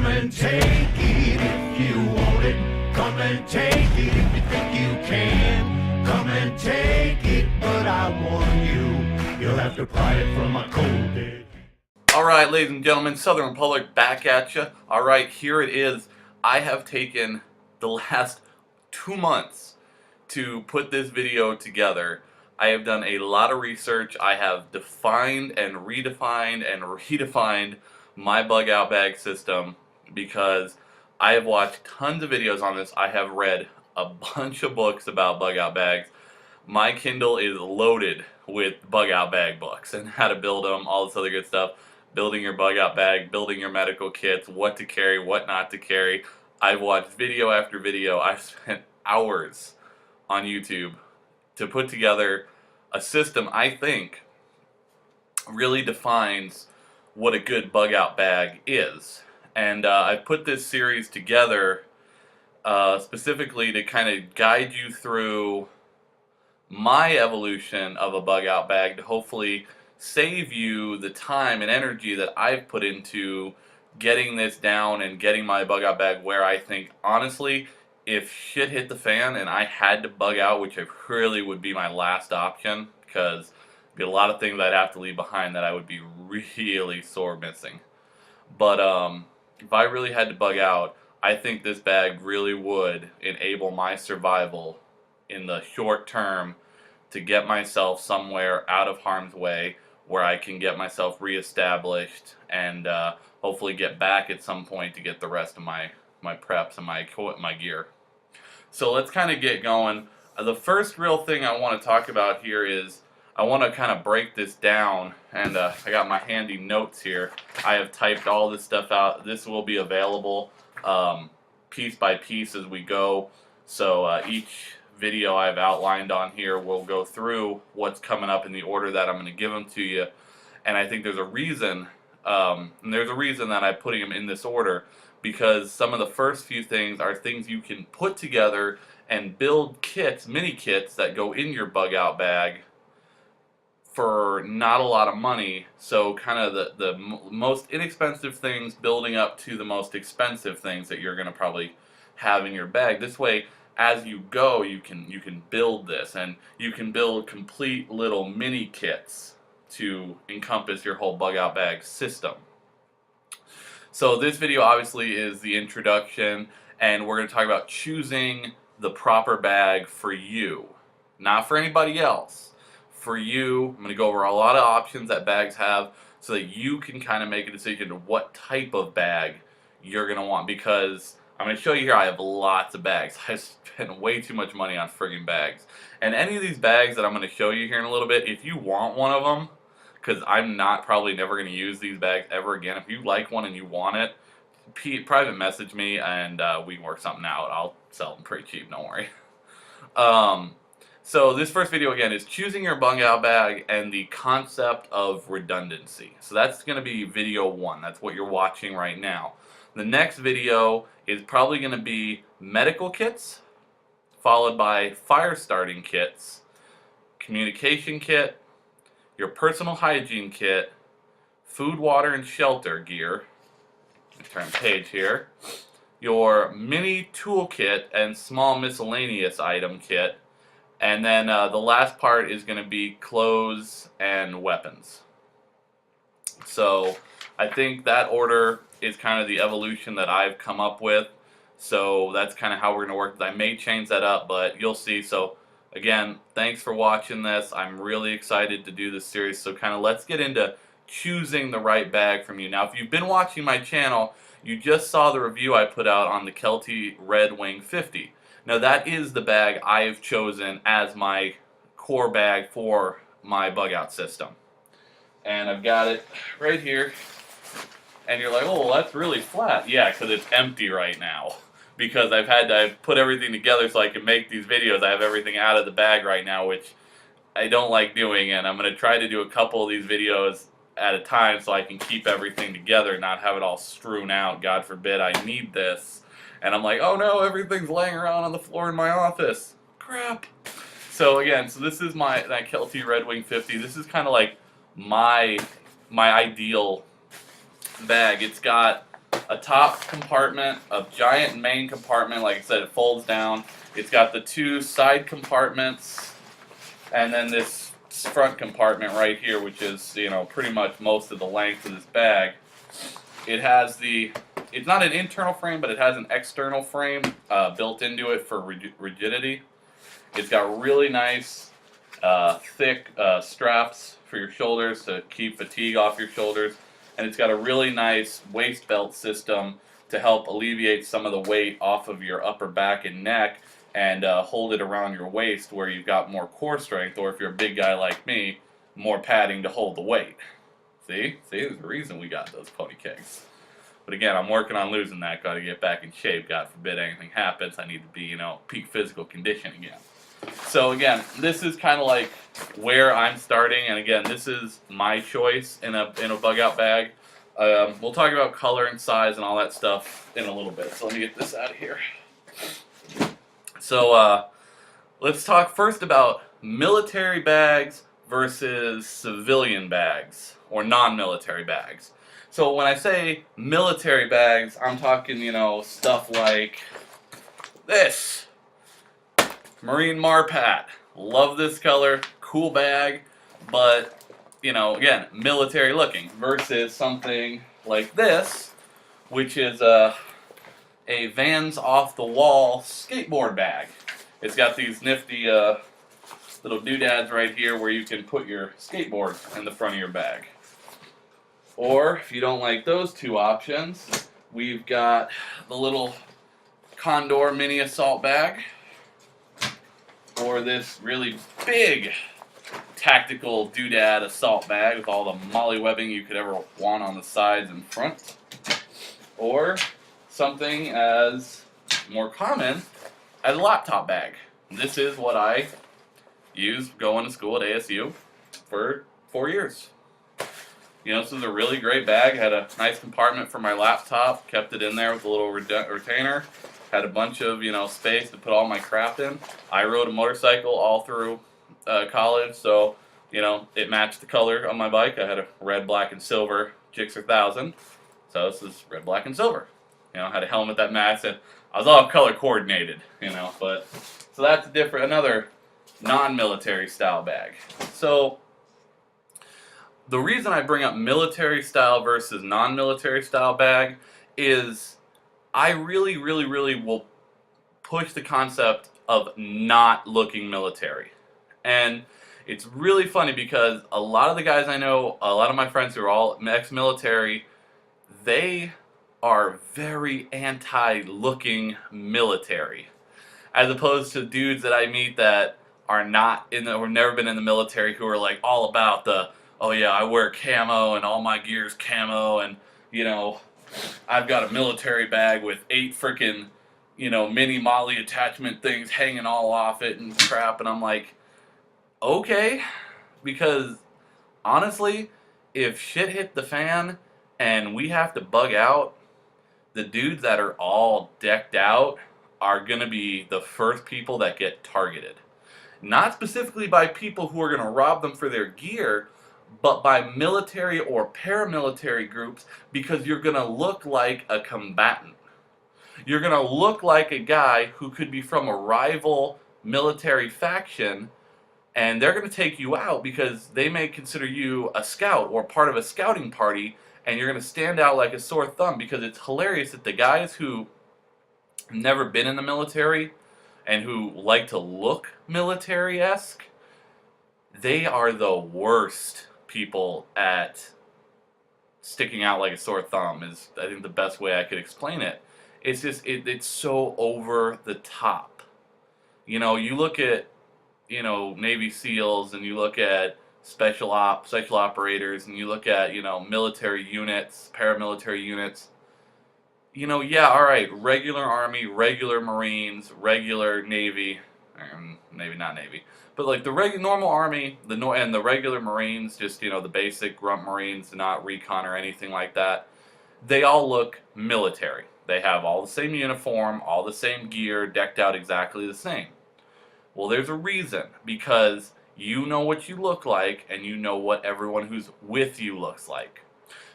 Come and take it if you want it. Come and take it if you think you can. Come and take it, but I warn you, you'll have to pry it from my cold dead. Alright, ladies and gentlemen, Southern Republic back at you. Alright, here it is. I have taken the last 2 months to put this video together. I have done a lot of research. I have defined and redefined my bug out bag system because I have watched tons of videos on this. I have read a bunch of books about bug out bags. My Kindle is loaded with bug out bag books and how to build them, all this other good stuff. Building your bug out bag, building your medical kits, what to carry, what not to carry. I've watched video after video. I've spent hours on YouTube to put together a system I think really defines what a good bug out bag is. And I've put this series together specifically to kind of guide you through my evolution of a bug out bag to hopefully save you the time and energy that I've put into getting this down and getting my bug out bag where I think, honestly, if shit hit the fan and I had to bug out, which really would be my last option, because there'd be a lot of things I'd have to leave behind that I would be really sore missing. But if I really had to bug out, I think this bag really would enable my survival in the short term to get myself somewhere out of harm's way where I can get myself reestablished and hopefully get back at some point to get the rest of my preps and my gear. So let's kind of get going. The first real thing I want to talk about here is I want to kind of break this down, and I got my handy notes here. I have typed all this stuff out. This will be available piece by piece as we go. So each video I've outlined on here will go through what's coming up in the order that I'm going to give them to you. And I think there's a reason, that I'm putting them in this order, because some of the first few things are things you can put together and build kits, mini kits that go in your bug out bag for not a lot of money. So kind of the most inexpensive things building up to the most expensive things that you're going to probably have in your bag. This way, as you go, you can build this, and you can build complete little mini kits to encompass your whole bug out bag system. So this video obviously is the introduction, and we're going to talk about choosing the proper bag for you, not for anybody else. For you, I'm going to go over a lot of options that bags have so that you can kind of make a decision of what type of bag you're going to want, because I'm going to show you here I have lots of bags. I spend way too much money on friggin' bags. And any of these bags that I'm going to show you here in a little bit, if you want one of them, because I'm probably never going to use these bags ever again, if you like one and you want it, private message me and we can work something out. I'll sell them pretty cheap, don't worry. So this first video again is choosing your bug out bag and the concept of redundancy. So that's going to be video 1. That's what you're watching right now. The next video is probably going to be medical kits, followed by fire starting kits, communication kit, your personal hygiene kit, food, water, and shelter gear. Turn page here. Your mini toolkit and small miscellaneous item kit. And then the last part is going to be clothes and weapons. So I think that order is kind of the evolution that I've come up with. So that's kind of how we're going to work. I may change that up, but you'll see. So again, thanks for watching this. I'm really excited to do this series. So kind of let's get into choosing the right bag from you. Now, if you've been watching my channel, you just saw the review I put out on the Kelty Red Wing 50. Now that is the bag I've chosen as my core bag for my bug out system. And I've got it right here. And you're like, oh, well, that's really flat. Yeah, because it's empty right now. Because I've put everything together so I can make these videos. I have everything out of the bag right now, which I don't like doing. And I'm going to try to do a couple of these videos at a time so I can keep everything together, not have it all strewn out. God forbid I need this. And I'm like, oh no, everything's laying around on the floor in my office. Crap. So again, so this is that Kelty Red Wing 50. This is kind of like my ideal bag. It's got a top compartment, a giant main compartment. Like I said, it folds down. It's got the 2 side compartments, and then this front compartment right here, which is, you know, pretty much most of the length of this bag. It has it's not an internal frame, but it has an external frame built into it for rigidity. It's got really nice, thick straps for your shoulders to keep fatigue off your shoulders. And it's got a really nice waist belt system to help alleviate some of the weight off of your upper back and neck and hold it around your waist where you've got more core strength, or if you're a big guy like me, more padding to hold the weight. See, there's a reason we got those pony kegs. But again, I'm working on losing that. Got to get back in shape. God forbid anything happens. I need to be, you know, peak physical condition again. So again, this is kind of like where I'm starting, and again, this is my choice in a bug out bag. We'll talk about color and size and all that stuff in a little bit. So let me get this out of here. So let's talk first about military bags versus civilian bags or non-military bags. So when I say military bags, I'm talking, you know, stuff like this. Marine Marpat. Love this color. Cool bag. But, you know, again, military looking. Versus something like this, which is a Vans Off the Wall skateboard bag. It's got these nifty little doodads right here where you can put your skateboard in the front of your bag. Or, if you don't like those 2 options, we've got the little Condor mini assault bag, or this really big tactical doodad assault bag with all the molly webbing you could ever want on the sides and front, or something as more common as a laptop bag. This is what I used going to school at ASU for 4 years. You know, this is a really great bag. Had a nice compartment for my laptop. Kept it in there with a little retainer. Had a bunch of, you know, space to put all my crap in. I rode a motorcycle all through college, so, you know, it matched the color on my bike. I had a red, black, and silver Gixxer 1000. So this is red, black, and silver. You know, had a helmet that matched, and I was all color coordinated, you know. But so that's another non-military style bag. So the reason I bring up military style versus non-military style bag is I really will push the concept of not looking military. And it's really funny because a lot of the guys I know, a lot of my friends who are all ex-military, they are very anti-looking military. As opposed to dudes that I meet that are not in the, or never been in the military, who are like all about the, oh yeah, I wear camo and all my gear's camo, and, you know, I've got a military bag with 8 frickin', you know, mini molly attachment things hanging all off it and crap. And I'm like, okay, because honestly, if shit hit the fan and we have to bug out, the dudes that are all decked out are going to be the first people that get targeted. Not specifically by people who are going to rob them for their gear, but by military or paramilitary groups, because you're going to look like a combatant. You're going to look like a guy who could be from a rival military faction, and they're going to take you out because they may consider you a scout or part of a scouting party, and you're going to stand out like a sore thumb. Because it's hilarious that the guys who have never been in the military and who like to look military-esque, they are the worst people at sticking out like a sore thumb, is I think the best way I could explain it. It's just, it's so over the top. You know, you look at, you know, Navy SEALs, and you look at special operators, and you look at, you know, military units, paramilitary units. You know, yeah, all right, regular Army, regular Marines, regular Navy, maybe not Navy, but like the normal Army, and the regular Marines, just, you know, the basic grunt Marines, not recon or anything like that, they all look military. They have all the same uniform, all the same gear, decked out exactly the same. Well, there's a reason, because you know what you look like, and you know what everyone who's with you looks like.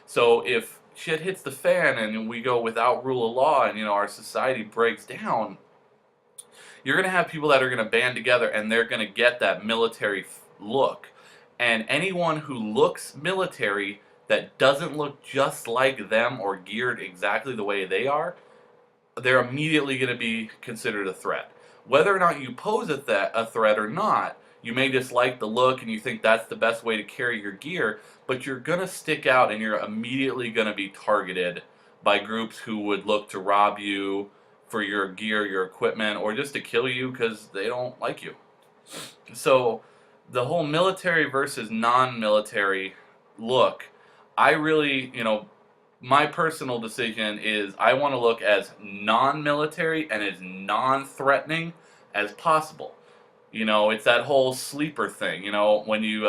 So if shit hits the fan and we go without rule of law and, our society breaks down, you're going to have people that are going to band together and they're going to get that military look. And anyone who looks military that doesn't look just like them or geared exactly the way they are, they're immediately going to be considered a threat. Whether or not you pose a threat or not, you may just like the look and you think that's the best way to carry your gear, but you're going to stick out and you're immediately going to be targeted by groups who would look to rob you for your gear, your equipment, or just to kill you because they don't like you. So the whole military versus non-military look, I really, my personal decision is I want to look as non-military and as non-threatening as possible. It's that whole sleeper thing. When you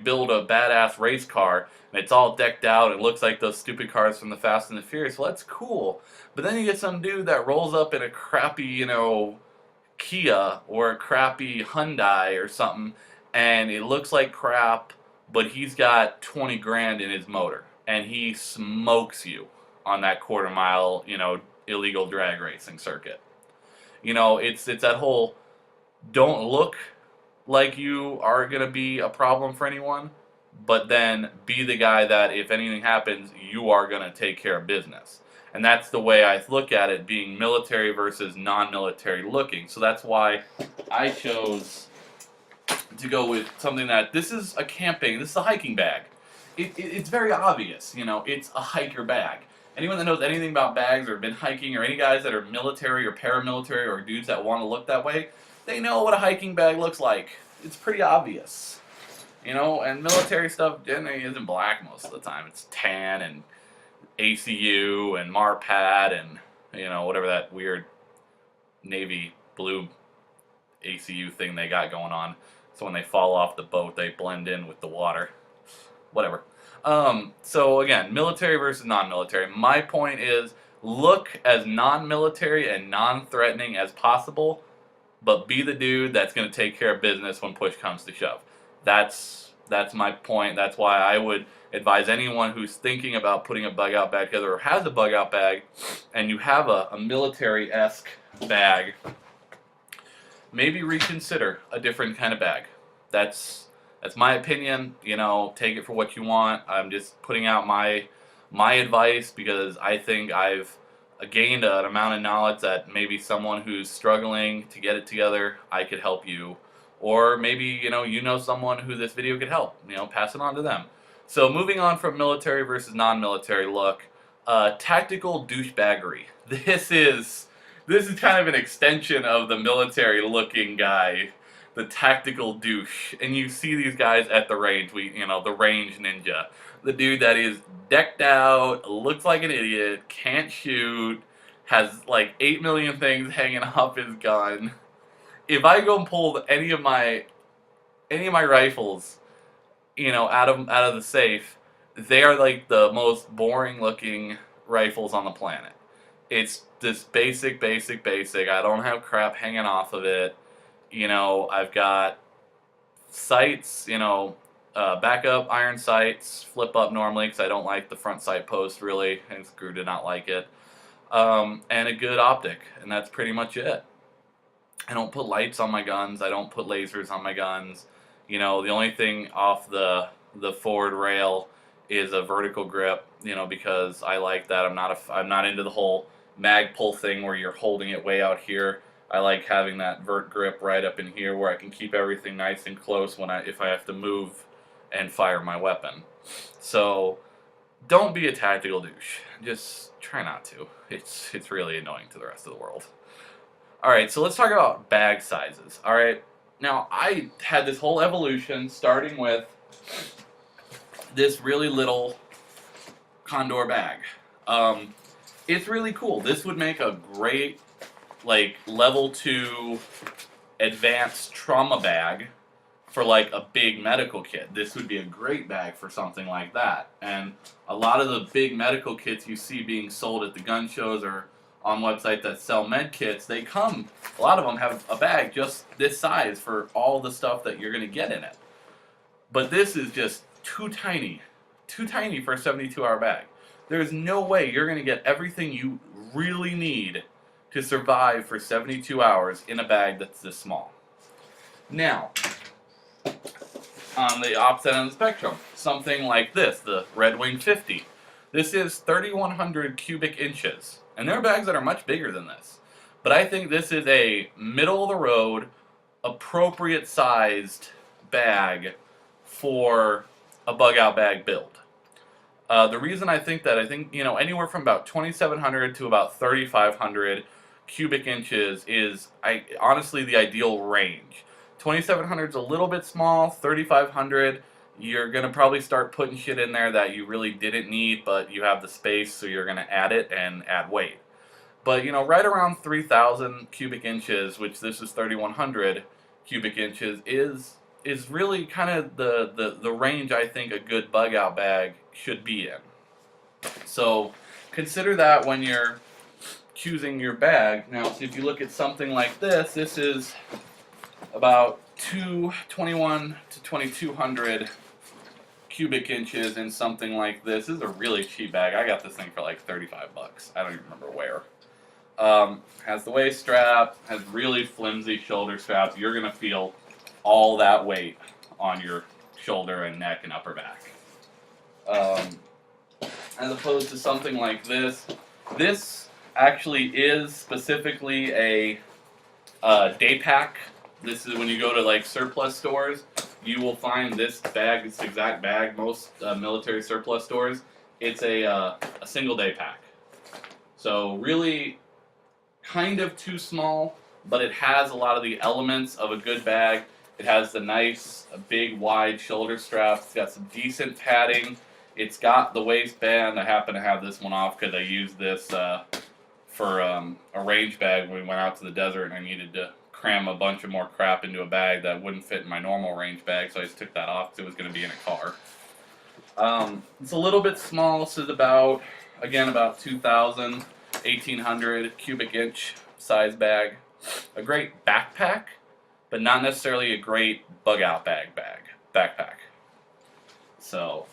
build a badass race car and it's all decked out, it looks like those stupid cars from the Fast and the Furious. Well, that's cool. But then you get some dude that rolls up in a crappy, Kia or a crappy Hyundai or something, and it looks like crap, but he's got 20 grand in his motor, and he smokes you on that quarter mile, illegal drag racing circuit. It's that whole don't look like you are going to be a problem for anyone, but then be the guy that if anything happens, you are going to take care of business. And that's the way I look at it, being military versus non-military looking. So that's why I chose to go with something this is a hiking bag. It's very obvious, it's a hiker bag. Anyone that knows anything about bags or been hiking, or any guys that are military or paramilitary or dudes that want to look that way, they know what a hiking bag looks like. It's pretty obvious. And military stuff generally isn't black most of the time. It's tan and ACU and MARPAD and, whatever that weird navy blue ACU thing they got going on. So when they fall off the boat, they blend in with the water. Whatever. So again, military versus non-military. My point is, look as non-military and non-threatening as possible, but be the dude that's going to take care of business when push comes to shove. That's my point. That's why I would advise anyone who's thinking about putting a bug out bag together or has a bug out bag, and you have a military-esque bag, maybe reconsider a different kind of bag. That's my opinion. Take it for what you want. I'm just putting out my advice because I think I've gained an amount of knowledge that maybe someone who's struggling to get it together, I could help you. Or maybe, you know someone who this video could help. Pass it on to them. So moving on from military versus non-military look, tactical douchebaggery. This is kind of an extension of the military-looking guy, the tactical douche. And you see these guys at the range, the range ninja. The dude that is decked out, looks like an idiot, can't shoot, has like 8 million things hanging off his gun. If I go and pull any of my rifles, out of the safe, they are like the most boring looking rifles on the planet. It's just basic. I don't have crap hanging off of it. I've got sights, backup iron sights, flip up normally because I don't like the front sight post really, and Screw did not like it. And a good optic, and that's pretty much it. I don't put lights on my guns. I don't put lasers on my guns. The only thing off the forward rail is a vertical grip, because I like that. I'm not into the whole mag pull thing where you're holding it way out here. I like having that vert grip right up in here where I can keep everything nice and close if I have to move and fire my weapon. So don't be a tactical douche. Just try not to. It's really annoying to the rest of the world. Alright, so let's talk about bag sizes. Alright, now I had this whole evolution starting with this really little Condor bag. It's really cool. This would make a great level 2 advanced trauma bag for a big medical kit. This would be a great bag for something like that. And a lot of the big medical kits you see being sold at the gun shows or on websites that sell med kits, a lot of them have a bag just this size for all the stuff that you're going to get in it. But this is just too tiny for a 72-hour bag. There's no way you're going to get everything you really need to survive for 72 hours in a bag that's this small. Now, on the opposite end of the spectrum, something like this, the Red Wing 50. This is 3,100 cubic inches, and there are bags that are much bigger than this. But I think this is a middle-of-the-road, appropriate-sized bag for a bug-out bag build. The reason I think anywhere from about 2,700 to about 3,500 cubic inches is honestly the ideal range. 2,700 is a little bit small. 3,500, you're gonna probably start putting shit in there that you really didn't need, but you have the space, so you're gonna add it and add weight. But right around 3,000 cubic inches, which this is 3,100 cubic inches, is really kind of the range I think a good bug out bag should be in. So consider that when you're choosing your bag. Now, if you look at something like this, this is about 221 to 2,200 cubic inches in something like this. This is a really cheap bag. I got this thing for like 35 bucks. I don't even remember where. Has the waist strap, has really flimsy shoulder straps. You're gonna feel all that weight on your shoulder and neck and upper back. As opposed to something like this. This actually is specifically a day pack. This is when you go to like surplus stores, you will find this bag, this exact bag, most military surplus stores. It's a single day pack. So really kind of too small, but it has a lot of the elements of a good bag. It has the nice, big, wide shoulder straps. It's got some decent padding. It's got the waistband. I happen to have this one off because I used this for a range bag when we went out to the desert and I needed to cram a bunch of more crap into a bag that wouldn't fit in my normal range bag, so I just took that off because it was going to be in a car. It's a little bit small. This is about 2,000, 1,800 cubic inch size bag. A great backpack, but not necessarily a great bug out backpack. So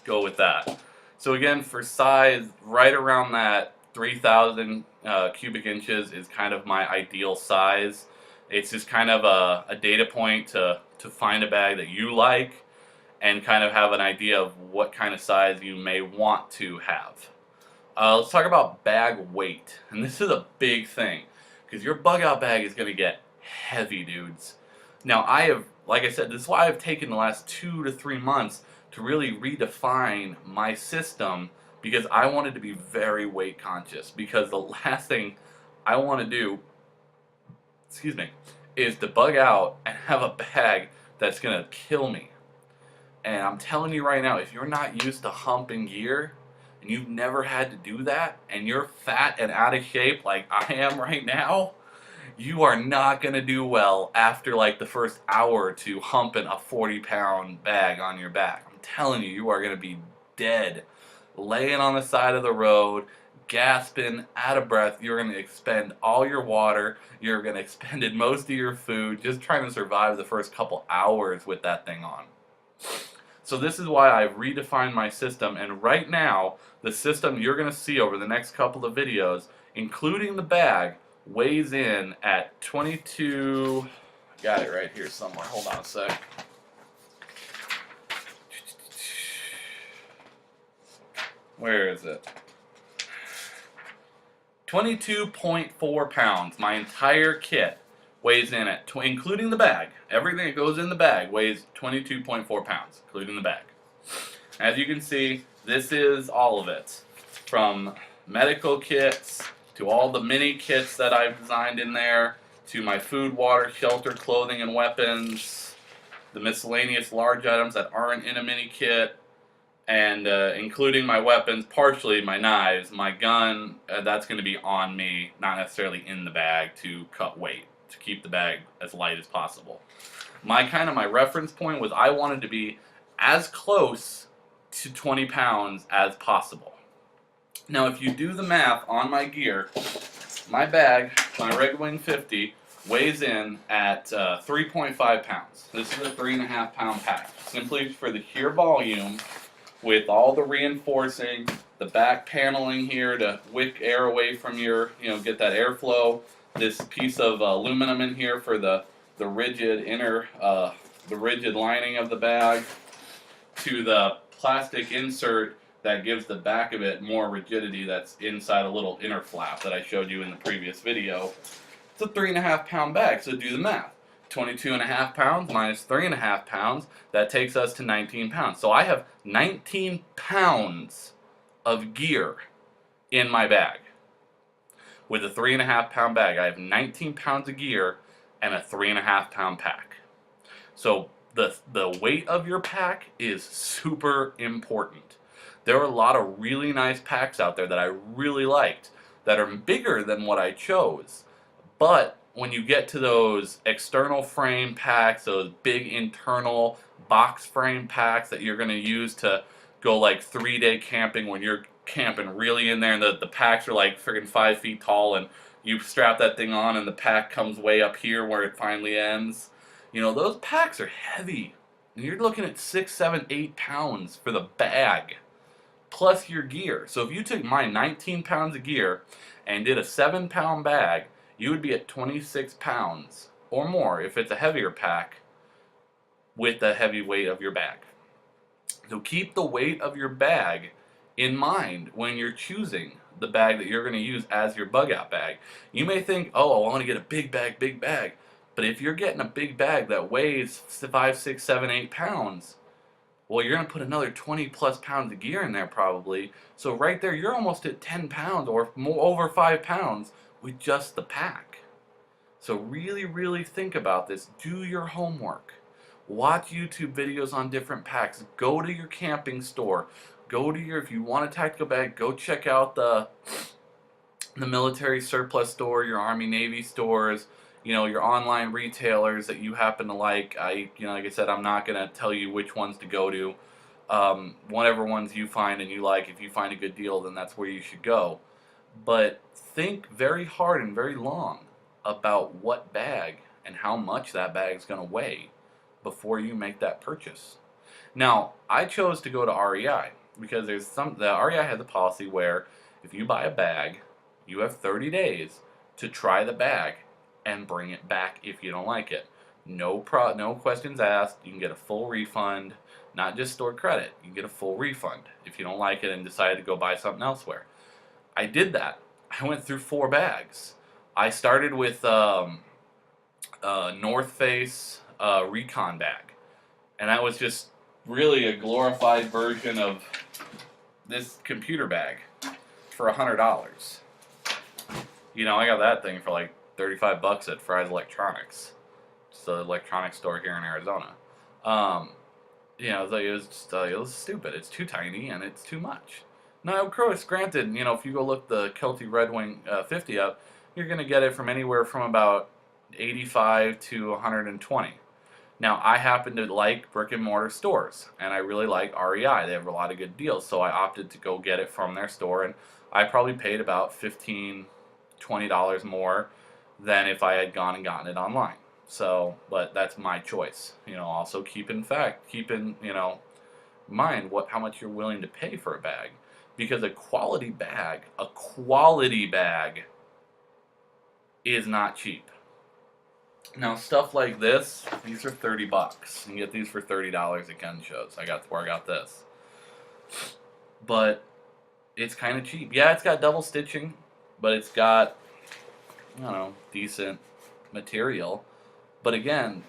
go with that. So again, for size, right around that 3,000 cubic inches is kind of my ideal size. It's just kind of a data point to find a bag that you like and kind of have an idea of what kind of size you may want to have. Let's talk about bag weight. And this is a big thing because your bug out bag is going to get heavy, dudes. Now like I said, this is why I've taken the last 2 to 3 months to really redefine my system, because I wanted to be very weight conscious, because the last thing I want to do, is to bug out and have a bag that's going to kill me. And I'm telling you right now, if you're not used to humping gear, and you've never had to do that, and you're fat and out of shape like I am right now, you are not going to do well after like the first hour or two humping a 40-pound bag on your back. I'm telling you, you are going to be dead. Laying on the side of the road, gasping, out of breath. You're going to expend all your water. You're going to expend most of your food just trying to survive the first couple hours with that thing on. So this is why I've redefined my system, and right now, the system you're going to see over the next couple of videos, including the bag, weighs in at 22, got it right here somewhere, hold on a sec. Where is it? 22.4 pounds. My entire kit weighs in at, including the bag. Everything that goes in the bag weighs 22.4 pounds, including the bag. As you can see, this is all of it. From medical kits, to all the mini kits that I've designed in there, to my food, water, shelter, clothing, and weapons, the miscellaneous large items that aren't in a mini kit, and including my weapons, partially my knives, my gun, that's going to be on me, not necessarily in the bag to cut weight, to keep the bag as light as possible. My reference point was I wanted to be as close to 20 pounds as possible. Now if you do the math on my gear, my bag, my Red Wing 50, weighs in at 3.5 pounds. This is a 3.5 pound pack. Simply for the sheer volume with all the reinforcing, the back paneling here to wick air away from your, get that airflow. This piece of aluminum in here for the rigid inner, the rigid lining of the bag, to the plastic insert that gives the back of it more rigidity that's inside a little inner flap that I showed you in the previous video. It's a 3.5 pound bag, so do the math. 22.5 pounds minus 3.5 pounds, that takes us to 19 pounds. So I have 19 pounds of gear in my bag. With a 3.5 pound bag, I have 19 pounds of gear and a 3.5 pound pack. So the weight of your pack is super important. There are a lot of really nice packs out there that I really liked that are bigger than what I chose. But when you get to those external frame packs, those big internal box frame packs that you're going to use to go like 3-day camping when you're camping really in there, and the packs are like freaking 5 feet tall, and you strap that thing on and the pack comes way up here where it finally ends. Those packs are heavy. And you're looking at 6, 7, 8 pounds for the bag, plus your gear. So if you took my 19 pounds of gear and did a 7 pound bag, you would be at 26 pounds or more if it's a heavier pack with the heavy weight of your bag. So keep the weight of your bag in mind when you're choosing the bag that you're going to use as your bug out bag. You may think, oh, I want to get a big bag. But if you're getting a big bag that weighs 5, 6, 7, 8 pounds, well, you're going to put another 20 plus pounds of gear in there probably. So right there, you're almost at 10 pounds or more, over 5 pounds with just the pack. So really, really think about this. Do your homework. Watch YouTube videos on different packs. Go to your camping store. If you want a tactical bag, go check out the military surplus store, your Army Navy stores, your online retailers that you happen to like. Like I said, I'm not going to tell you which ones to go to. Whatever ones you find and you like, if you find a good deal, then that's where you should go. But think very hard and very long about what bag and how much that bag is going to weigh before you make that purchase. Now, I chose to go to REI because the REI has a policy where if you buy a bag, you have 30 days to try the bag and bring it back if you don't like it. No questions asked. You can get a full refund, not just store credit. You can get a full refund if you don't like it and decide to go buy something elsewhere. I did that. I went through 4 bags. I started with North Face Recon bag, and that was just really a glorified version of this computer bag for $100. I got that thing for like $35 at Fry's Electronics. It's the electronics store here in Arizona. It was stupid. It's too tiny and it's too much. Now, of course, granted, if you go look the Kelty Red Wing 50 up, you're going to get it from anywhere from about 85 to 120. Now, I happen to like brick and mortar stores, and I really like REI. They have a lot of good deals, so I opted to go get it from their store, and I probably paid about $15, $20 more than if I had gone and gotten it online. So, but that's my choice. Also keep in mind how much you're willing to pay for a bag. Because a quality bag is not cheap. Now, stuff like this, these are $30. You can get these for $30 at gun shows. That's where I got this. But it's kind of cheap. Yeah, it's got double stitching, but it's got, decent material. But again,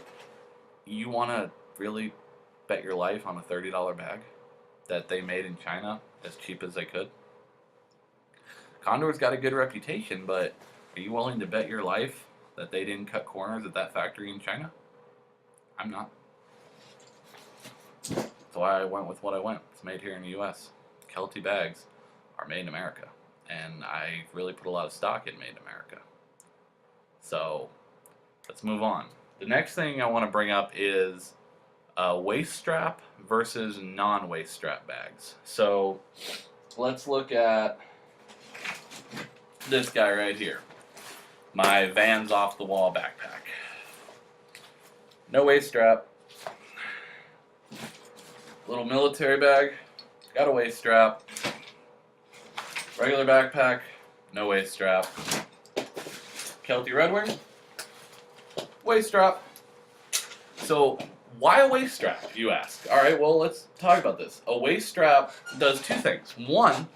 you want to really bet your life on a $30 bag that they made in China as cheap as they could? Condor's got a good reputation, but are you willing to bet your life that they didn't cut corners at that factory in China? I'm not. That's why I went with what I went. It's made here in the U.S. Kelty bags are made in America, and I really put a lot of stock in made in America. So let's move on. The next thing I want to bring up is waist strap versus non-waist strap bags. So let's look at this guy right here. My Vans Off the Wall backpack. No waist strap. Little military bag. got a waist strap. Regular backpack, no waist strap. Kelty Red Wing, waist strap. So why a waist strap, you ask? All right, well, let's talk about this. A waist strap does two things. One,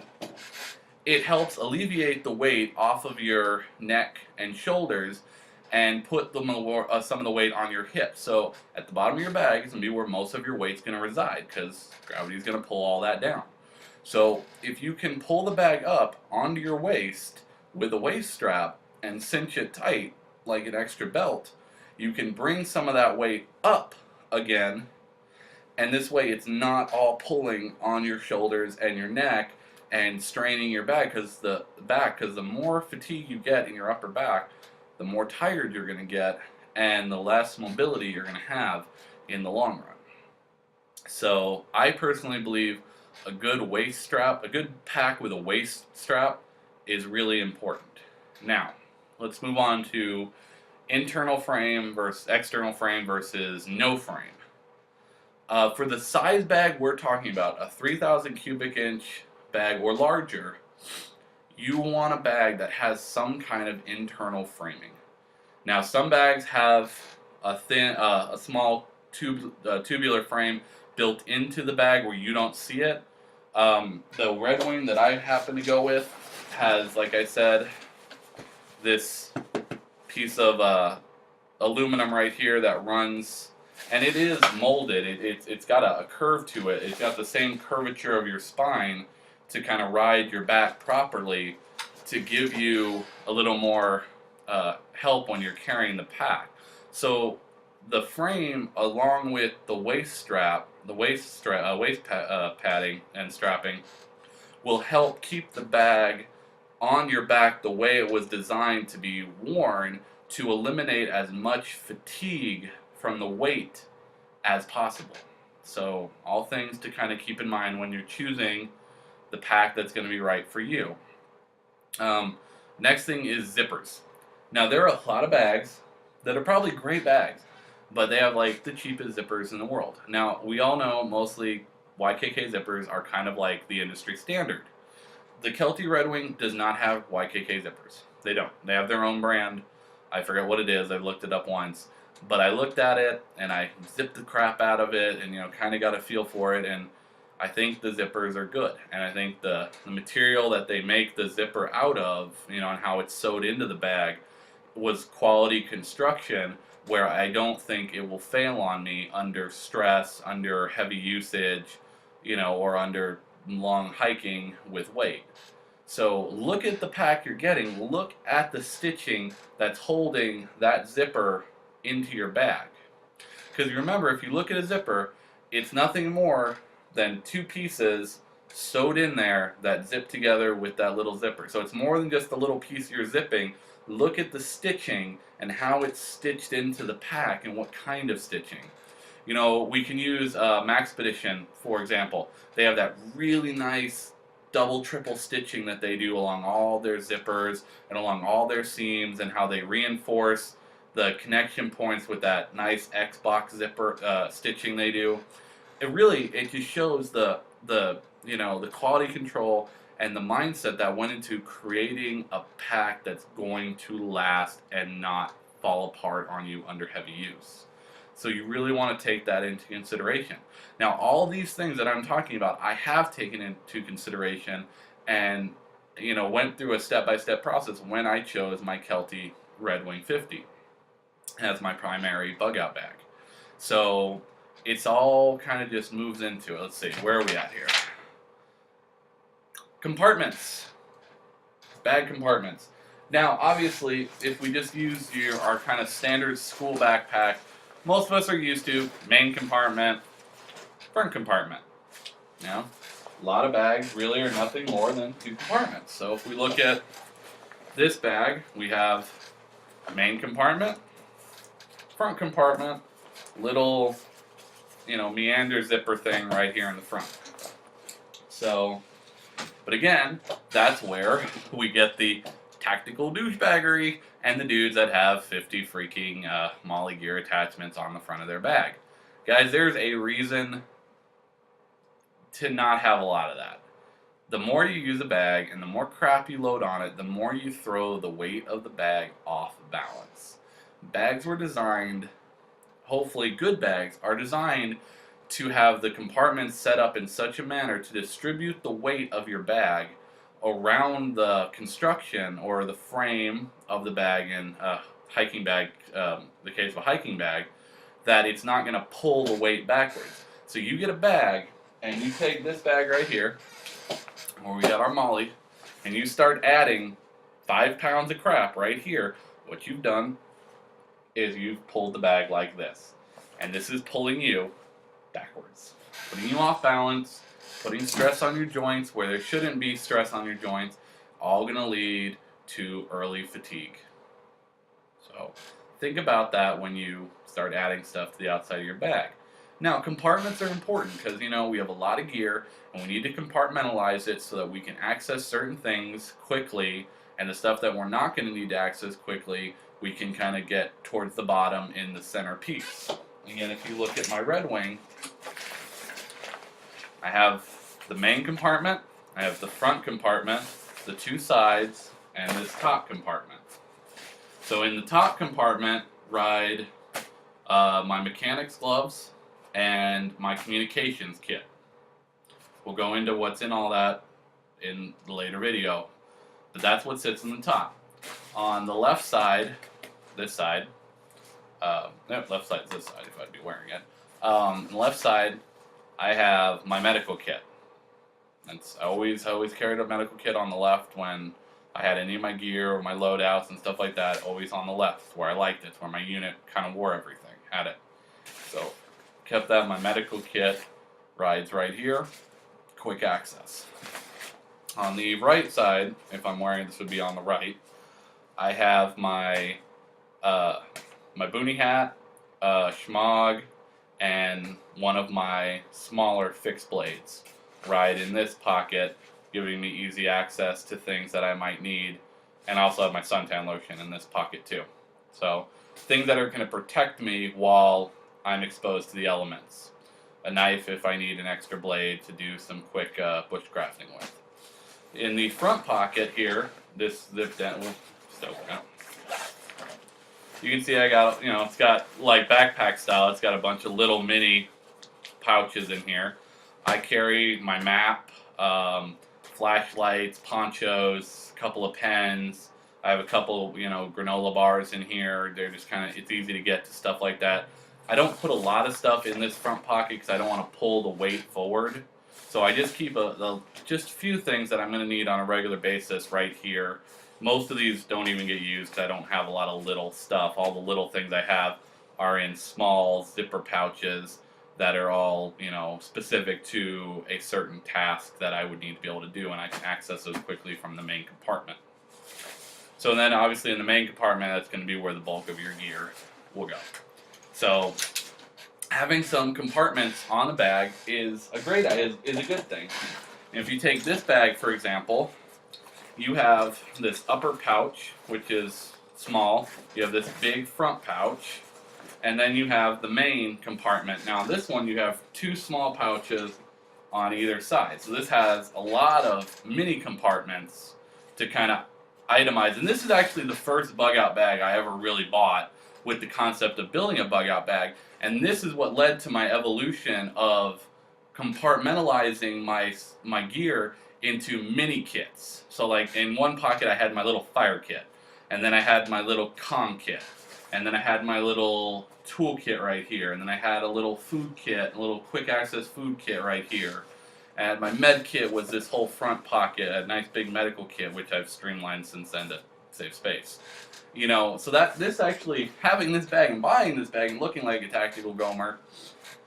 it helps alleviate the weight off of your neck and shoulders and put some of the weight on your hips. So at the bottom of your bag is going to be where most of your weight's going to reside because gravity is going to pull all that down. So if you can pull the bag up onto your waist with a waist strap and cinch it tight like an extra belt, you can bring some of that weight up again, and this way it's not all pulling on your shoulders and your neck and straining your back because the more fatigue you get in your upper back, the more tired you're going to get and the less mobility you're going to have in the long run. So I personally believe a good waist strap, a good pack with a waist strap is really important. Now, let's move on to internal frame versus external frame versus no frame. For the size bag we're talking about, a 3,000 cubic inch bag or larger, you want a bag that has some kind of internal framing. Now, some bags have a small tubular frame built into the bag where you don't see it. The Red Wing that I happen to go with has, like I said, this piece of aluminum right here that runs, and it is molded. It's got a curve to it. It's got the same curvature of your spine to kind of ride your back properly to give you a little more help when you're carrying the pack. So the frame, along with the waist padding and strapping, will help keep the bag on your back the way it was designed to be worn to eliminate as much fatigue from the weight as possible. So all things to kind of keep in mind when you're choosing the pack that's going to be right for you. Next thing is zippers. Now there are a lot of bags that are probably great bags, but they have like the cheapest zippers in the world. Now we all know mostly YKK zippers are kind of like the industry standard. The Kelty Red Wing does not have YKK zippers. They don't. They have their own brand. I forget what it is. I've looked it up once. But I looked at it and I zipped the crap out of it and kind of got a feel for it, and I think the zippers are good. And I think the material that they make the zipper out of, and how it's sewed into the bag was quality construction where I don't think it will fail on me under stress, under heavy usage, or under long hiking with weight. So look at the pack you're getting. Look at the stitching that's holding that zipper into your bag. Because remember, if you look at a zipper, it's nothing more than two pieces sewed in there that zip together with that little zipper. So it's more than just the little piece you're zipping. Look at the stitching and how it's stitched into the pack and what kind of stitching. We can use Maxpedition, for example. They have that really nice double, triple stitching that they do along all their zippers and along all their seams, and how they reinforce the connection points with that nice Xbox zipper stitching they do. It just shows the quality control and the mindset that went into creating a pack that's going to last and not fall apart on you under heavy use. So you really want to take that into consideration. Now, all these things that I'm talking about, I have taken into consideration and went through a step-by-step process when I chose my Kelty Red Wing 50 as my primary bug-out bag. So it's all kind of just moves into it. Let's see, where are we at here? Compartments. Bag compartments. Now, obviously, if we just use our kind of standard school backpack, most of us are used to main compartment, front compartment. A lot of bags really are nothing more than two compartments. So if we look at this bag, we have main compartment, front compartment, little, meander zipper thing right here in the front. So, but again, that's where we get the tactical douchebaggery and the dudes that have 50 freaking Molly gear attachments on the front of their bag. Guys, there's a reason to not have a lot of that. The more you use a bag and the more crap you load on it, the more you throw the weight of the bag off balance. Bags were designed, hopefully good bags, are designed to have the compartments set up in such a manner to distribute the weight of your bag around the construction or the frame of the bag in a hiking bag, the case of a hiking bag, that it's not going to pull the weight backwards. So you get a bag and you take this bag right here, where we got our molly, and you start adding 5 pounds of crap right here. What you've done is you've pulled the bag like this, and this is pulling you backwards, putting you off balance, putting stress on your joints where there shouldn't be stress on your joints, all going to lead to early fatigue. So think about that when you start adding stuff to the outside of your bag. Now, compartments are important because, you know, we have a lot of gear and we need to compartmentalize it so that we can access certain things quickly, and the stuff that we're not going to need to access quickly, we can kind of get towards the bottom in the center piece. Again, if you look at my Red Wing, I have the main compartment, I have the front compartment, the 2 sides, and this top compartment. So in the top compartment ride my mechanics gloves and my communications kit. We'll go into what's in all that in the later video, but that's what sits in the top. On the left side, this side, no, left side's this side if I'd be wearing it. On the left side, I have my medical kit. I always carried a medical kit on the left when I had any of my gear or my loadouts and stuff like that, always on the left, where I liked it, where my unit kind of wore everything, had it. So, kept that. My medical kit rides right here, quick access. On the right side, if I'm wearing, this would be on the right, I have my my boonie hat, schmog, and one of my smaller fixed blades ride in this pocket, giving me easy access to things that I might need, and I also have my suntan lotion in this pocket too. So things that are going to protect me while I'm exposed to the elements. A knife if I need an extra blade to do some quick bushcrafting with. In the front pocket here, this zip down, you can see I got, you know, it's got like backpack style, it's got a bunch of little mini pouches in here. I carry my map, flashlights, ponchos, a couple of pens. I have a couple, you know, granola bars in here. They're just kind of, it's easy to get to stuff like that. I don't put a lot of stuff in this front pocket because I don't want to pull the weight forward. So I just keep just a few things that I'm going to need on a regular basis right here. Most of these don't even get used because I don't have a lot of little stuff. All the little things I have are in small zipper pouches that are all, you know, specific to a certain task that I would need to be able to do, and I can access those quickly from the main compartment. So then obviously in the main compartment, that's going to be where the bulk of your gear will go. So having some compartments on the bag is a great is a good thing. And if you take this bag, for example, you have this upper pouch, which is small. You have this big front pouch, and then you have the main compartment. Now this one you have 2 small pouches on either side. So this has a lot of mini compartments to kind of itemize. And this is actually the first bug out bag I ever really bought with the concept of building a bug out bag. And this is what led to my evolution of compartmentalizing my gear into mini kits. So like in one pocket I had my little fire kit, and then I had my little comm kit, and then I had my little tool kit right here, and then I had a little food kit, a little quick access food kit right here. And my med kit was this whole front pocket, a nice big medical kit, which I've streamlined since then to save space. You know, so that this actually, having this bag and buying this bag and looking like a tactical gomer,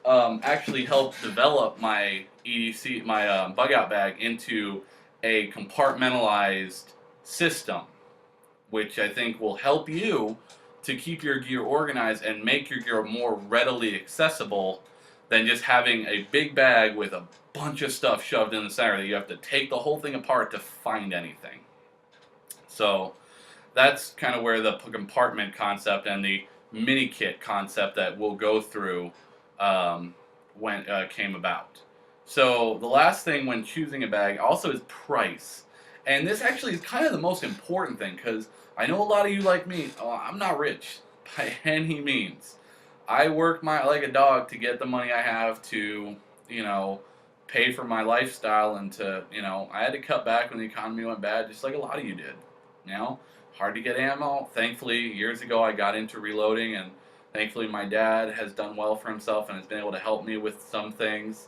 actually helped develop my EDC, my bug out bag into a compartmentalized system, which I think will help you to keep your gear organized and make your gear more readily accessible than just having a big bag with a bunch of stuff shoved in the center that you have to take the whole thing apart to find anything. So that's kind of where the compartment concept and the mini kit concept that we'll go through came about. So the last thing when choosing a bag also is price. And this actually is kind of the most important thing because I know a lot of you like me, I'm not rich by any means. I work like a dog to get the money I have to, you know, pay for my lifestyle and to, I had to cut back when the economy went bad just like a lot of you did. You know, hard to get ammo. Thankfully, years ago I got into reloading and thankfully my dad has done well for himself and has been able to help me with some things,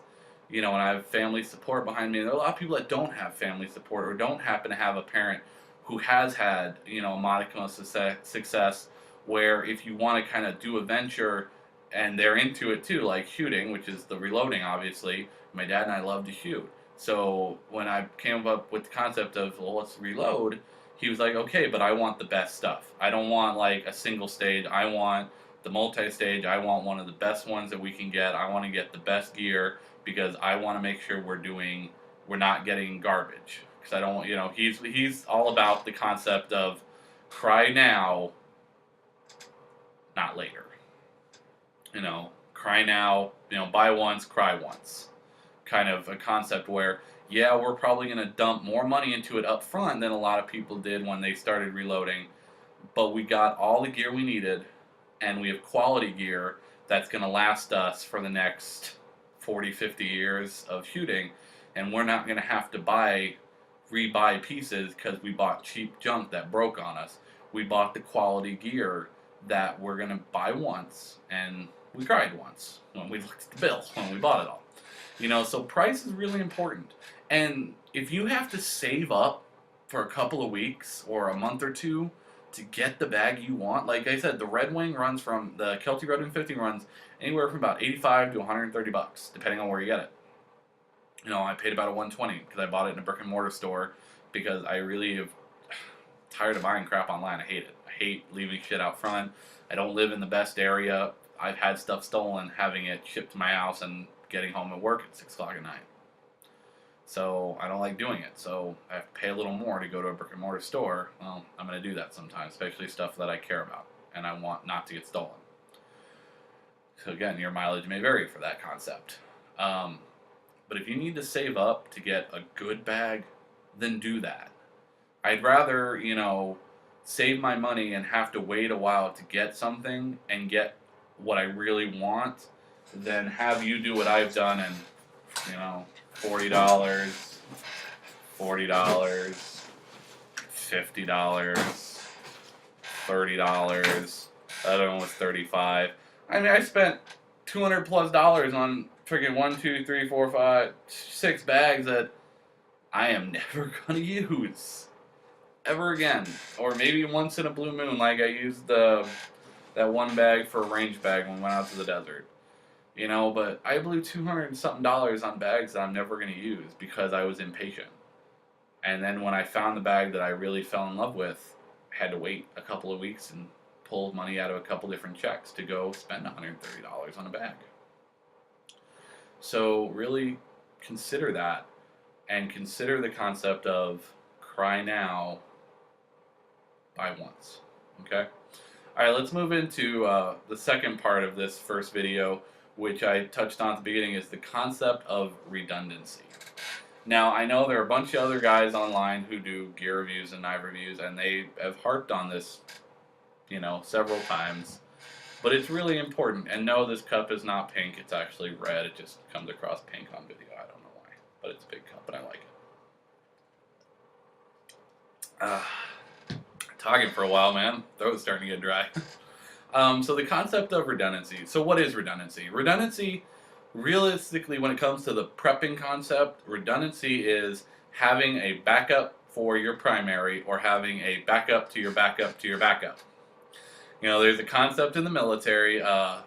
and I have family support behind me. And there are a lot of people that don't have family support or don't happen to have a parent who has had, a modicum of success where if you want to kind of do a venture and they're into it too, like shooting, which is the reloading, obviously, my dad and I love to shoot. So when I came up with the concept of, well, let's reload, he was like, okay, but I want the best stuff. I don't want like a single stage. I want the multi-stage. I want one of the best ones that we can get. I want to get the best gear because I want to make sure we're not getting garbage. Because I don't want, he's all about the concept of cry now, not later. Cry now, buy once, cry once. Kind of a concept where, yeah, we're probably going to dump more money into it up front than a lot of people did when they started reloading, but we got all the gear we needed, and we have quality gear that's going to last us for the next 40, 50 years of shooting, and we're not going to have to rebuy pieces because we bought cheap junk that broke on us. We bought the quality gear that we're going to buy once, and we cried once when we looked at the bill when we bought it all. So price is really important. And if you have to save up for a couple of weeks or a month or two to get the bag you want, like I said, the Red Wing runs from, the Kelty Red Wing 50 runs anywhere from about 85 to 130 bucks, depending on where you get it. I paid about a 120 because I bought it in a brick and mortar store because I really have tired of buying crap online. I hate it. I hate leaving shit out front. I don't live in the best area. I've had stuff stolen, having it shipped to my house and getting home at work at 6 o'clock at night. So I don't like doing it. So I have to pay a little more to go to a brick and mortar store. Well, I'm going to do that sometimes, especially stuff that I care about and I want not to get stolen. So again, your mileage may vary for that concept. But if you need to save up to get a good bag, then do that. I'd rather, save my money and have to wait a while to get something and get what I really want than have you do what I've done and, $40, $40, $50, $30. Other one was $35. I mean, I spent $200+ on freaking 1, 2, 3, 4, 5, 6 bags that I am never gonna use ever again, or maybe once in a blue moon, like I used that one bag for a range bag when we went out to the desert. But I blew $200 and something on bags that I'm never going to use because I was impatient. And then when I found the bag that I really fell in love with, I had to wait a couple of weeks and pull money out of a couple different checks to go spend $130 on a bag. So really consider that and consider the concept of cry now, buy once. Okay? Alright, let's move into the second part of this first video, which I touched on at the beginning, is the concept of redundancy. Now, I know there are a bunch of other guys online who do gear reviews and knife reviews, and they have harped on this, several times. But it's really important. And no, this cup is not pink. It's actually red. It just comes across pink on video. I don't know why. But it's a big cup, and I like it. Talking for a while, man. Throat's starting to get dry. So the concept of redundancy. So what is redundancy? Redundancy, realistically, when it comes to the prepping concept, redundancy is having a backup for your primary or having a backup to your backup to your backup. There's a concept in the military,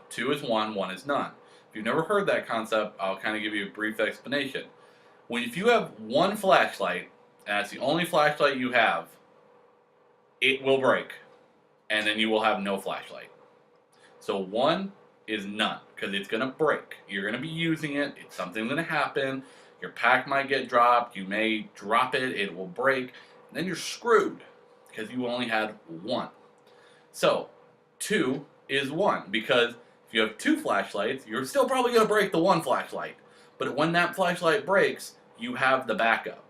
2 is 1, 1 is none. If you've never heard that concept, I'll kind of give you a brief explanation. If you have one flashlight, and that's the only flashlight you have, it will break, and then you will have no flashlight. So 1 is none, because it's going to break. You're going to be using it, something's going to happen, your pack might get dropped, you may drop it, it will break, and then you're screwed, because you only had 1. So 2 is 1, because if you have 2 flashlights, you're still probably going to break the 1 flashlight. But when that flashlight breaks, you have the backup.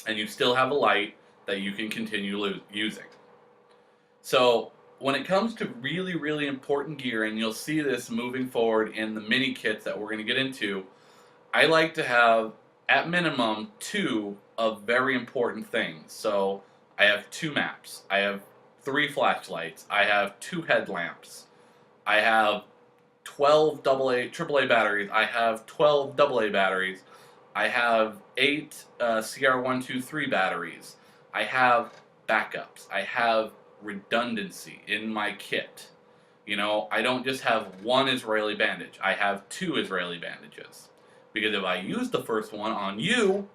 And you still have a light that you can continue using. So when it comes to really, really important gear, and you'll see this moving forward in the mini kits that we're going to get into, I like to have, at minimum, 2 of very important things. So I have 2 maps. I have 3 flashlights. I have 2 headlamps. I have 12 AAA batteries. I have 12 AA batteries. I have 8 CR123 batteries. I have backups. I have redundancy in my kit. You know, I don't just have 1 Israeli bandage. I have 2 Israeli bandages. Because if I use the first one on you,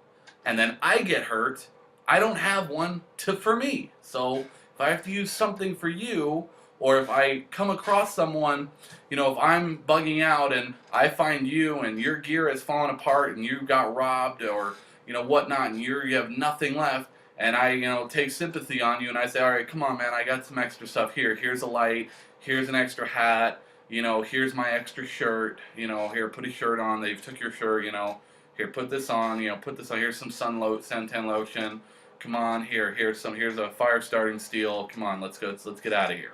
and then I get hurt, I don't have one for me. So if I have to use something for you, or if I come across someone, you know, if I'm bugging out and I find you and your gear has fallen apart and you got robbed or, you know, whatnot, and you have nothing left, and I, you know, take sympathy on you and I say, all right, come on, man, I got some extra stuff here. Here's a light. Here's an extra hat. You know, here's my extra shirt. You know, here, put a shirt on. They've took your shirt, you know. Here, put this on. You know, put this on. Here's some suntan lotion. Come on, here's a fire starting steel. Come on, let's go. Let's get out of here.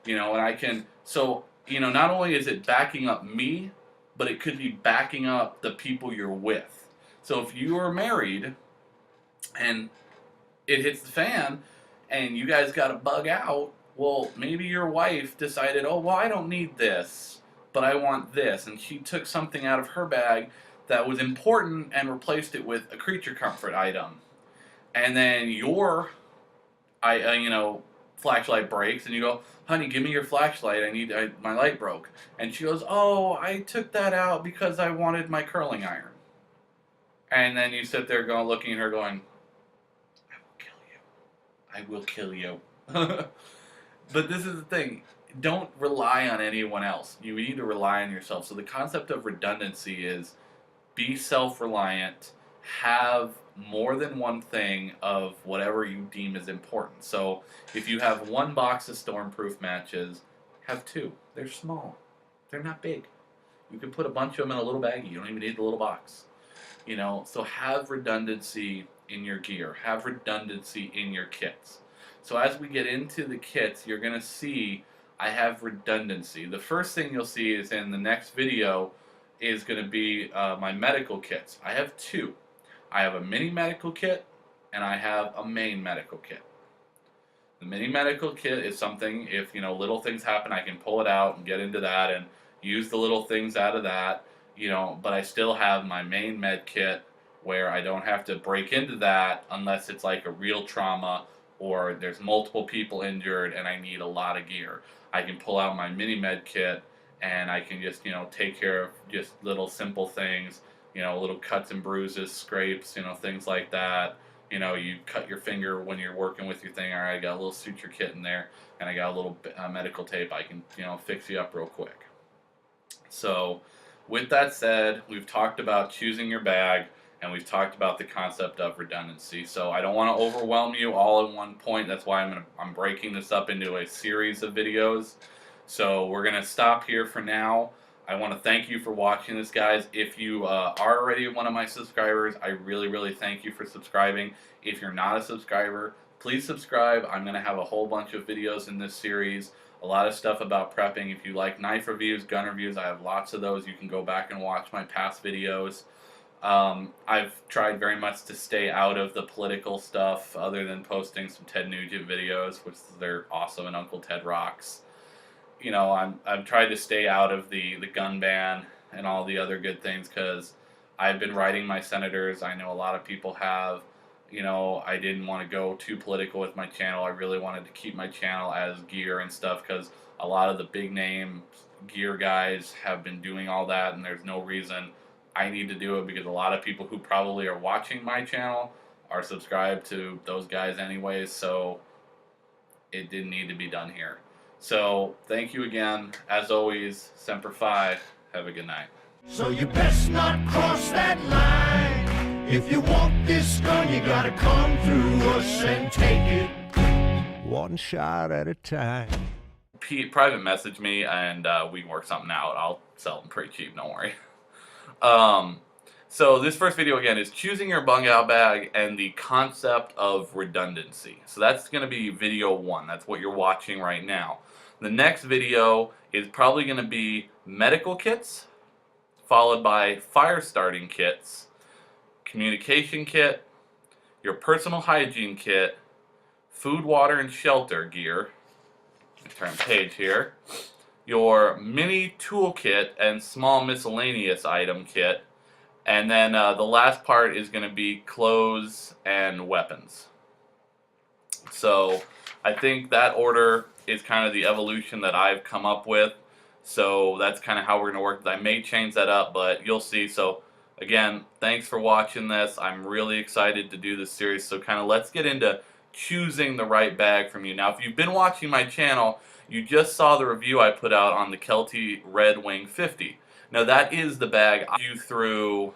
You know, and I can, so, you know, not only is it backing up me, but it could be backing up the people you're with. So if you are married and it hits the fan and you guys got to bug out, well, maybe your wife decided, oh, well, I don't need this, but I want this. And she took something out of her bag that was important and replaced it with a creature comfort item. And then your, you know, flashlight breaks, and you go, honey, give me your flashlight. My light broke. And she goes, oh, I took that out because I wanted my curling iron. And then you sit there going, looking at her going, I will kill you. But this is the thing. Don't rely on anyone else. You need to rely on yourself. So the concept of redundancy is be self-reliant, have more than one thing of whatever you deem is important. So if you have 1 box of stormproof matches, have 2. They're small. They're not big. You can put a bunch of them in a little baggie. You don't even need the little box. You know, so have redundancy in your gear. Have redundancy in your kits. So as we get into the kits, you're going to see I have redundancy. The first thing you'll see is in the next video is going to be my medical kits. I have 2. I have a mini medical kit and I have a main medical kit. The mini medical kit is something, if, you know, little things happen, I can pull it out and get into that and use the little things out of that, you know, but I still have my main med kit where I don't have to break into that unless it's like a real trauma or there's multiple people injured and I need a lot of gear. I can pull out my mini med kit and I can just, you know, take care of just little simple things, you know, little cuts and bruises, scrapes, you know, things like that. You know, you cut your finger when you're working with your thing. All right, I got a little suture kit in there and I got a little medical tape. I can, you know, fix you up real quick. So with that said, we've talked about choosing your bag and we've talked about the concept of redundancy. So I don't want to overwhelm you all in one point. That's why I'm breaking this up into a series of videos. So we're going to stop here for now. I want to thank you for watching this, guys. If you are already one of my subscribers, I really, really thank you for subscribing. If you're not a subscriber, please subscribe. I'm going to have a whole bunch of videos in this series. A lot of stuff about prepping. If you like knife reviews, gun reviews, I have lots of those. You can go back and watch my past videos. I've tried very much to stay out of the political stuff other than posting some Ted Nugent videos, which they're awesome, and Uncle Ted rocks. You know, I've tried to stay out of the gun ban and all the other good things because I've been writing my senators. I know a lot of people have. You know, I didn't want to go too political with my channel. I really wanted to keep my channel as gear and stuff because a lot of the big name gear guys have been doing all that, and there's no reason I need to do it because a lot of people who probably are watching my channel are subscribed to those guys anyways, so it didn't need to be done here. So thank you again. As always, Semper Fi. Have a good night. So you best not cross that line. If you want this gun, you gotta come through us and take it 1 shot at a time. Private message me and we can work something out. I'll sell them pretty cheap, don't worry. So this first video again is choosing your bug out bag and the concept of redundancy. So that's going to be video 1. That's what you're watching right now. The next video is probably going to be medical kits, followed by fire starting kits, communication kit, your personal hygiene kit, food, water, and shelter gear. Turn page here. Your mini toolkit and small miscellaneous item kit. And then the last part is going to be clothes and weapons. So I think that order is kind of the evolution that I've come up with. So that's kind of how we're going to work. I may change that up, but you'll see. So again, thanks for watching this. I'm really excited to do this series. So kind of let's get into choosing the right bag from you. Now, if you've been watching my channel, you just saw the review I put out on the Kelty Red Wing 50. Now that is the bag I do through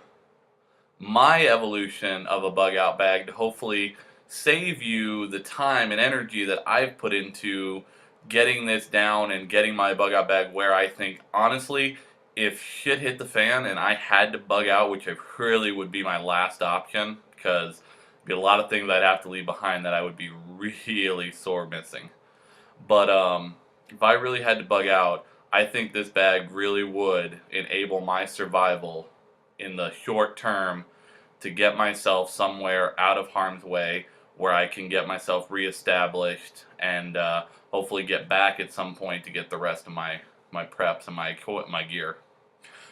my evolution of a bug out bag to hopefully save you the time and energy that I've put into getting this down and getting my bug out bag where I think, honestly, if shit hit the fan and I had to bug out, which really would be my last option, because there'd be a lot of things I'd have to leave behind that I would be really sore missing. But if I really had to bug out, I think this bag really would enable my survival in the short term to get myself somewhere out of harm's way where I can get myself reestablished and hopefully get back at some point to get the rest of my preps and my gear.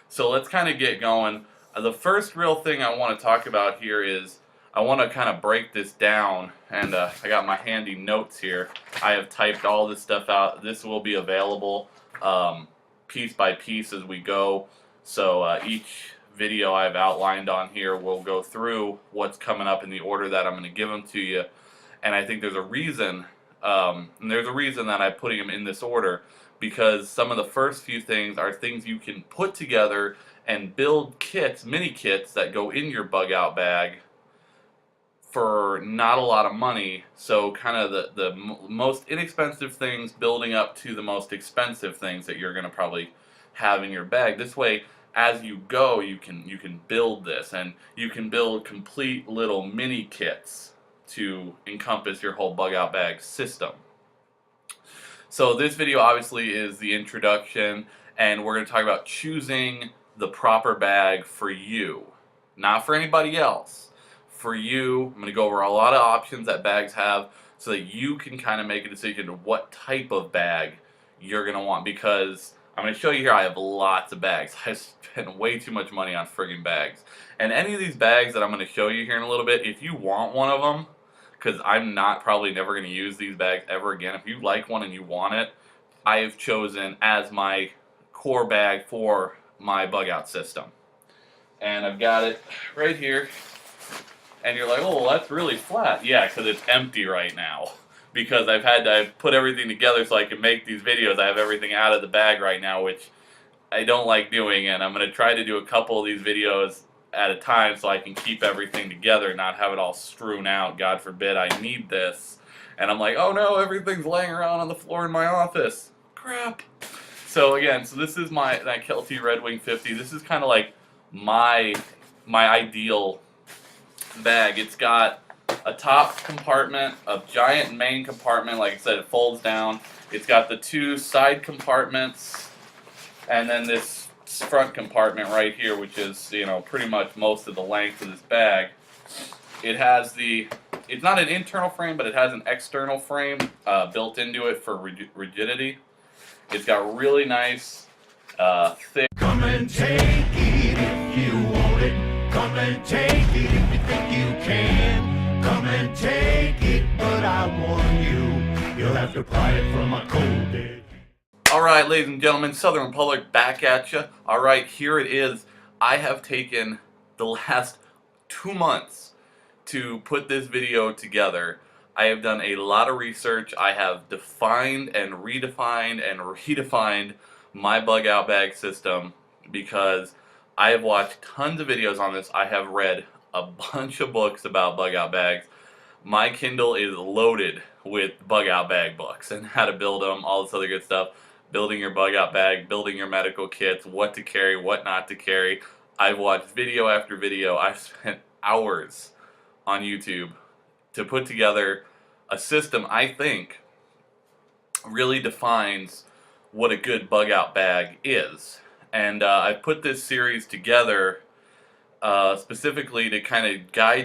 So let's kind of get going. The first real thing I want to talk about here is I want to kind of break this down, and I got my handy notes here. I have typed all this stuff out. This will be available piece by piece as we go. So each video I've outlined on here will go through what's coming up in the order that I'm going to give them to you. And I think there's a reason, that I'm putting them in this order, because some of the first few things are things you can put together and build kits, mini kits that go in your bug out bag for not a lot of money. So kind of the most inexpensive things building up to the most expensive things that you're going to probably have in your bag. This way, as you go, you can build this, and you can build complete little mini kits to encompass your whole bug out bag system. So this video obviously is the introduction, and we're going to talk about choosing the proper bag for you, not for anybody else. For you, I'm going to go over a lot of options that bags have so that you can kind of make a decision of what type of bag you're going to want, because I'm going to show you here I have lots of bags. I spend way too much money on friggin' bags. And any of these bags that I'm going to show you here in a little bit, if you want one of them, because I'm not probably never going to use these bags ever again, if you like one and you want it, I have chosen as my core bag for my bug out system. And I've got it right here. And you're like, oh, well, that's really flat. Yeah, because it's empty right now. Because I've put everything together so I can make these videos. I have everything out of the bag right now, which I don't like doing. And I'm going to try to do a couple of these videos at a time so I can keep everything together and not have it all strewn out. God forbid I need this. And I'm like, oh no, everything's laying around on the floor in my office. Crap. So again, this is that Kelty Red Wing 50. This is kind of like my ideal bag. It's got a top compartment, a giant main compartment. Like I said, it folds down. It's got the two side compartments, and then this front compartment right here, which is, pretty much most of the length of this bag. It has it's not an internal frame, but it has an external frame built into it for rigidity. It's got really nice, thick. Come and take it if you want it. Come and take it if you think you can. Come and take it, but I warn you, you'll have to pry it from a cold dead. Alright, ladies and gentlemen, Southern Republic back at you. Alright, here it is. I have taken the last 2 months to put this video together. I have done a lot of research. I have defined and redefined my bug out bag system because I have watched tons of videos on this. I have read a bunch of books about bug out bags. My Kindle is loaded with bug out bag books and how to build them, all this other good stuff. Building your bug out bag, building your medical kits, what to carry, what not to carry. I've watched video after video. I've spent hours on YouTube to put together a system I think really defines what a good bug out bag is. And I put this series together specifically to kind of guide